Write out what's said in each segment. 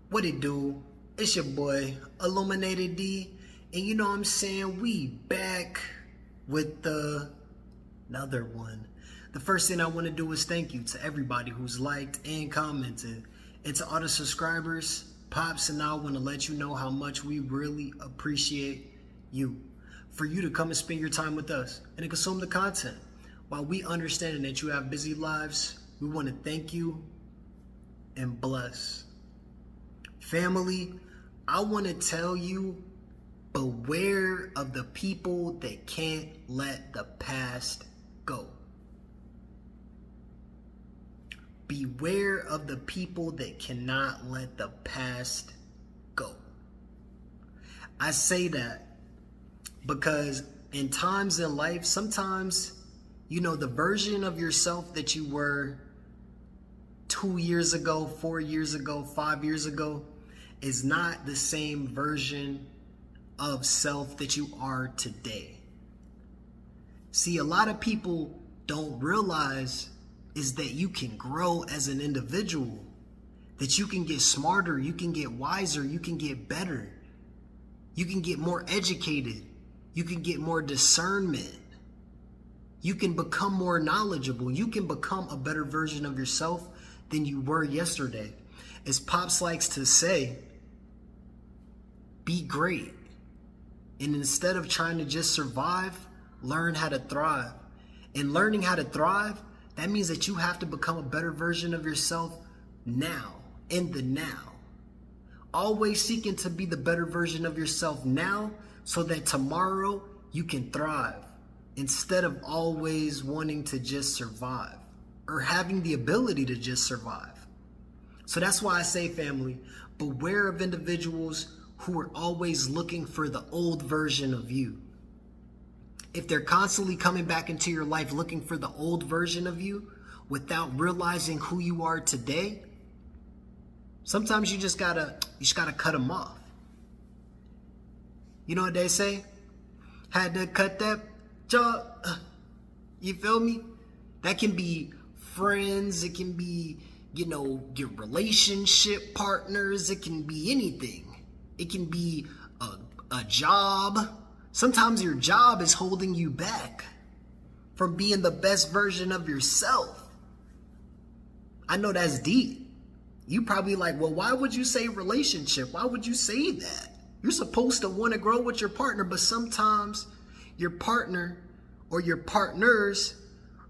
What it do? It's your boy, Illuminated D. And you know what I'm saying? We back with another one. The first thing I want to do is thank you to everybody who's liked and commented. And to all the subscribers, Pops and I want to let you know how much we really appreciate you. For you to come and spend your time with us and to consume the content. While we understand that you have busy lives, we want to thank you and bless. Family, I want to tell you, beware of the people that can't let the past go. Beware of the people that cannot let the past go. I say that because in times in life, sometimes, the version of yourself that you were 2 years ago, 4 years ago, 5 years ago, is not the same version of self that you are today. See, a lot of people don't realize is that you can grow as an individual, that you can get smarter, you can get wiser, you can get better, you can get more educated, you can get more discernment, you can become more knowledgeable, you can become a better version of yourself than you were yesterday. As Pops likes to say, be great. And instead of trying to just survive, learn how to thrive. And learning how to thrive, that means that you have to become a better version of yourself now, in the now. Always seeking to be the better version of yourself now so that tomorrow you can thrive, instead of always wanting to just survive or having the ability to just survive. So that's why I say, family, beware of individuals who are always looking for the old version of you. If they're constantly coming back into your life looking for the old version of you without realizing who you are today, sometimes you just gotta cut them off. You know what they say? Had to cut that jaw. You feel me? That can be friends, it can be, your relationship partners, it can be anything. It can be a job. Sometimes your job is holding you back from being the best version of yourself. I know that's deep. You probably like, well, why would you say relationship? Why would you say that? You're supposed to want to grow with your partner, but sometimes your partner or your partners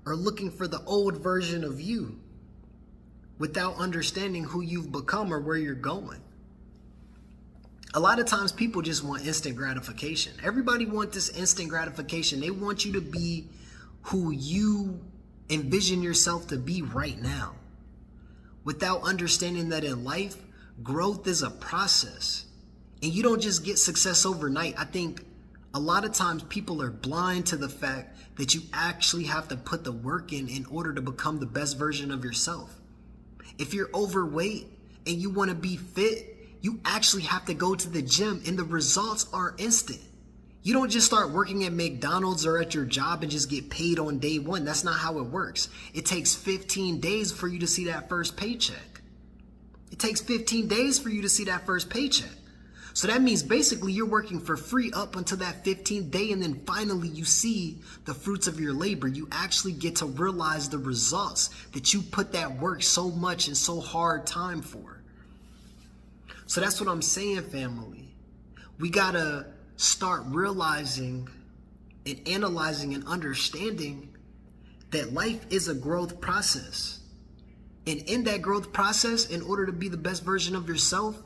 are looking for the old version of you without understanding who you've become or where you're going. A lot of times people just want instant gratification. Everybody wants this instant gratification. They want you to be who you envision yourself to be right now, without understanding that in life, growth is a process. And you don't just get success overnight. I think a lot of times people are blind to the fact that you actually have to put the work in order to become the best version of yourself. If you're overweight and you want to be fit, you actually have to go to the gym, and the results are instant. You don't just start working at McDonald's or at your job and just get paid on day one. That's not how it works. It takes 15 days for you to see that first paycheck. It takes 15 days for you to see that first paycheck. So that means basically you're working for free up until that 15th day, and then finally you see the fruits of your labor. You actually get to realize the results that you put that work so much and so hard time for. So that's what I'm saying, family. We gotta start realizing and analyzing and understanding that life is a growth process. And in that growth process, in order to be the best version of yourself,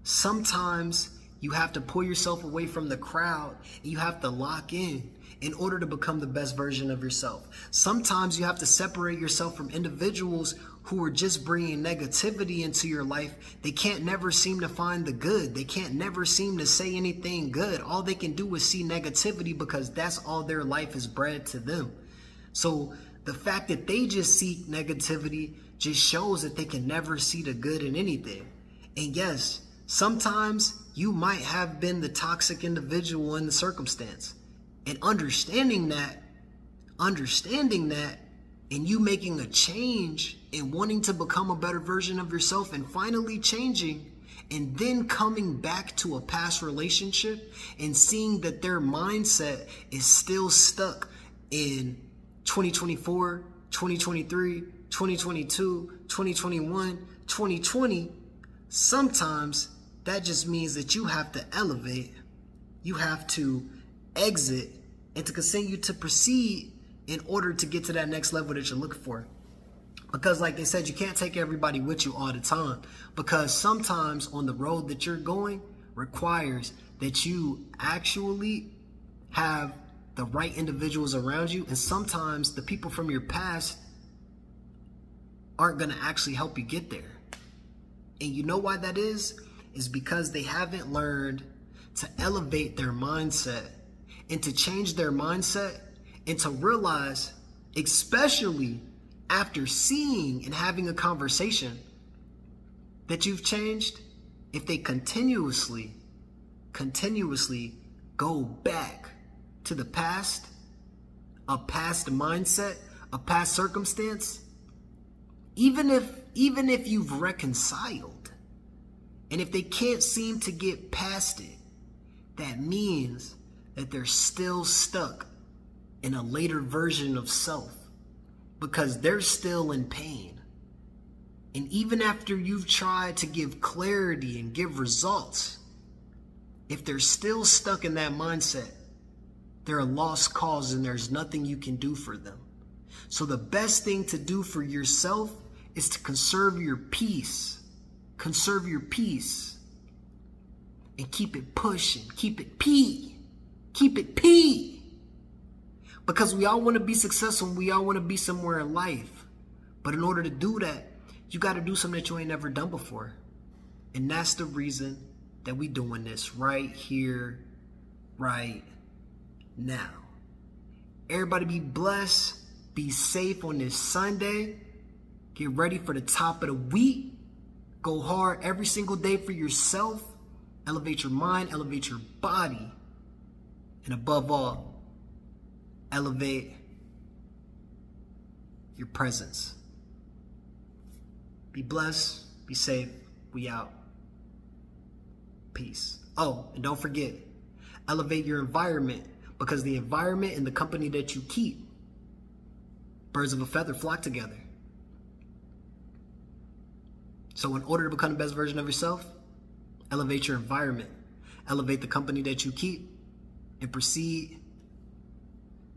sometimes you have to pull yourself away from the crowd and you have to lock in order to become the best version of yourself. Sometimes you have to separate yourself from individuals who are just bringing negativity into your life. They can't never seem to find the good. They can't never seem to say anything good. All they can do is see negativity because that's all their life is bred to them. So the fact that they just seek negativity just shows that they can never see the good in anything. And yes, sometimes you might have been the toxic individual in the circumstance. And understanding that, and you making a change and wanting to become a better version of yourself and finally changing and then coming back to a past relationship and seeing that their mindset is still stuck in 2024, 2023, 2022, 2021, 2020, sometimes that just means that you have to elevate, you have to exit, and to continue to proceed in order to get to that next level that you're looking for. Because like they said, you can't take everybody with you all the time, because sometimes on the road that you're going requires that you actually have the right individuals around you, and sometimes the people from your past aren't going to actually help you get there. And you know why that is because they haven't learned to elevate their mindset and to change their mindset and to realize, especially after seeing and having a conversation, that you've changed. If they continuously go back to the past, a past mindset, a past circumstance, even if you've reconciled, and if they can't seem to get past it, that means that they're still stuck in a later version of self, because they're still in pain. And even after you've tried to give clarity and give results, if they're still stuck in that mindset, they're a lost cause and there's nothing you can do for them. So the best thing to do for yourself is to conserve your peace. Conserve your peace. And keep it pushing. Keep it P. Keep it P. Because we all want to be successful and we all want to be somewhere in life. But in order to do that, you got to do something that you ain't never done before. And that's the reason that we doing this right here, right now. Everybody be blessed. Be safe on this Sunday. Get ready for the top of the week. Go hard every single day for yourself. Elevate your mind, elevate your body. And above all, elevate your presence. Be blessed. Be safe. We out. Peace. Oh, and don't forget, elevate your environment, because the environment and the company that you keep, birds of a feather flock together. So in order to become the best version of yourself, elevate your environment, elevate the company that you keep, and proceed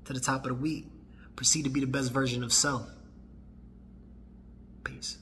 to the top of the week. Proceed to be the best version of self. Peace.